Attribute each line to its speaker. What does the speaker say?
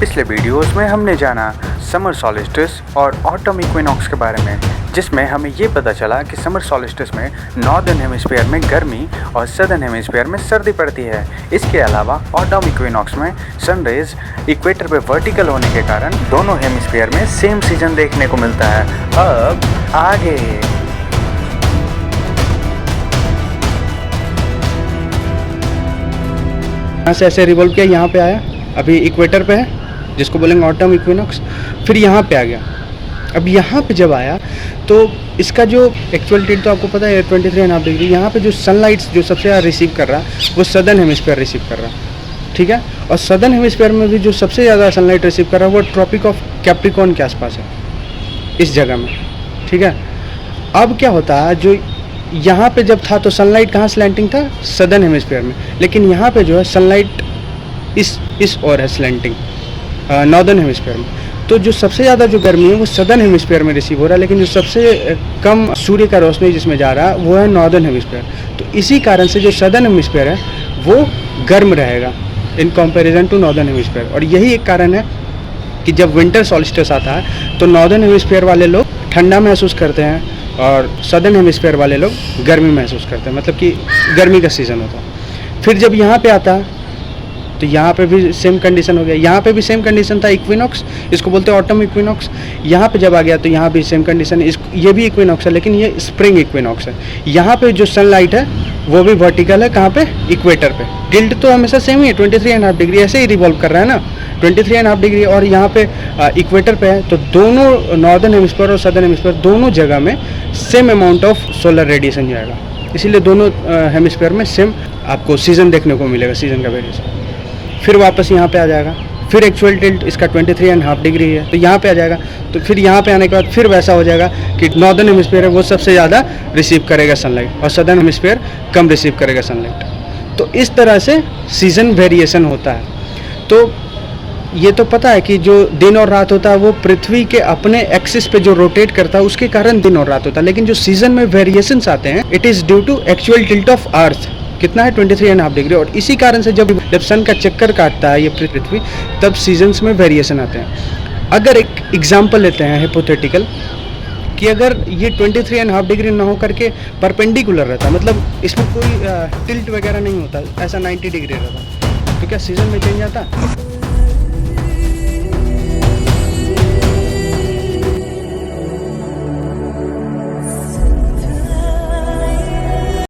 Speaker 1: पिछले वीडियोस में हमने जाना समर सॉलिस्टिस और ऑटम इक्विनॉक्स के बारे में, जिसमें हमें ये पता चला कि समर सॉलिस्टिस में नॉर्दर्न हेमिस्फीयर में गर्मी और सदर्न हेमिस्फीयर में सर्दी पड़ती है। इसके अलावा ऑटम इक्विनॉक्स में सनरेज इक्वेटर पे वर्टिकल होने के कारण दोनों हेमिस्फीयर में सेम सीजन देखने को मिलता है। अब आगे
Speaker 2: यहाँ से ऐसे रिवॉल्व किया, यहाँ पे आया, अभी इक्वेटर पे है जिसको बोलेंगे ऑटम इक्विनॉक्स, फिर यहाँ पे आ गया। अब यहाँ पे जब आया तो इसका जो एक्चुअल टिल्ट तो आपको पता है 23.5 डिग्री। यहाँ पे जो सनलाइट जो सबसे ज़्यादा रिसीव कर रहा है वो सदर्न हेमिस्फीयर रिसीव कर रहा है, ठीक है। और सदर्न हेमिस्फीयर में भी जो सबसे ज़्यादा सनलाइट रिसीव कर रहा है वो ट्रॉपिक ऑफ कैप्रिकॉर्न के आसपास है, इस जगह में, ठीक है। अब क्या होता है, जो यहाँ पे जब था तो सनलाइट कहाँ स्लैंटिंग था, सदर्न हेमिस्फीयर में, लेकिन यहाँ पे जो है सनलाइट इस और है स्लैंटिंग नॉर्दर्न हेमिस्फीयर में। तो जो सबसे ज़्यादा जो गर्मी है वो सदर्न हेमिस्फीयर में रिसीव हो रहा है, लेकिन जो सबसे कम सूर्य का रोशनी जिसमें जा रहा है वो है नॉर्दर्न हेमिस्फीयर। तो इसी कारण से जो सदर्न हेमिस्फीयर है वो गर्म रहेगा in comparison to northern hemisphere. और यही एक कारण है कि जब विंटर सॉल्स्टिस आता है तो नॉर्दर्न हेमिस्फीयर वाले लोग ठंडा महसूस करते हैं और सदर्न हेमिस्फीयर वाले लोग गर्मी महसूस करते हैं, मतलब कि गर्मी का सीज़न होता है। फिर जब यहाँ पे आता है तो यहाँ पे भी सेम कंडीशन हो गया, यहाँ पे भी सेम कंडीशन था, इक्विनॉक्स, इसको बोलते हैं ऑटम इक्विनॉक्स। यहाँ पे जब आ गया तो यहाँ भी सेम कंडीशन, ये भी इक्विनॉक्स है लेकिन ये स्प्रिंग इक्विनॉक्स है। यहाँ पे जो सनलाइट है वो भी वर्टिकल है, कहाँ पे, इक्वेटर पे। टिल्ट तो हमेशा सेम ही है, 23.5 डिग्री ऐसे ही रिवॉल्व कर रहा है ना, 23.5 डिग्री। और यहाँ पे इक्वेटर पे है, तो दोनों नॉर्दर्न हेमिस्फीयर और सदर्न हेमिस्फीयर दोनों जगह में same amount of solar radiation जाएगा, इसीलिए दोनों हेमिस्फीयर में सेम आपको सीज़न देखने को मिलेगा, सीज़न का वेरिएशन। फिर वापस यहाँ पे आ जाएगा, फिर एक्चुअल टिल्ट इसका 23.5 डिग्री है तो यहाँ पे आ जाएगा। तो फिर यहाँ पे आने के बाद फिर वैसा हो जाएगा कि नॉर्दर्न हेमिस्फीयर है वो सबसे ज़्यादा रिसीव करेगा सनलाइट और सदर्न हेमिस्फीयर कम रिसीव करेगा सनलाइट। तो इस तरह से सीज़न वेरिएशन होता है। तो ये तो पता है कि जो दिन और रात होता है वो पृथ्वी के अपने एक्सिस पे जो रोटेट करता है उसके कारण दिन और रात होता है, लेकिन जो सीज़न में वेरिएशंस आते हैं it is due to actual tilt of earth. कितना है, 23.5 डिग्री। और इसी कारण से जब सन का चक्कर काटता है ये पृथ्वी, तब सीजन्स में वेरिएशन आते हैं। अगर एक एग्जांपल लेते हैं हिपोथेटिकल, कि अगर ये 23.5 डिग्री ना हो करके परपेंडिकुलर रहता, मतलब इसमें कोई टिल्ट वगैरह नहीं होता, ऐसा 90 डिग्री रहता, तो क्या सीज़न में चेंज आता?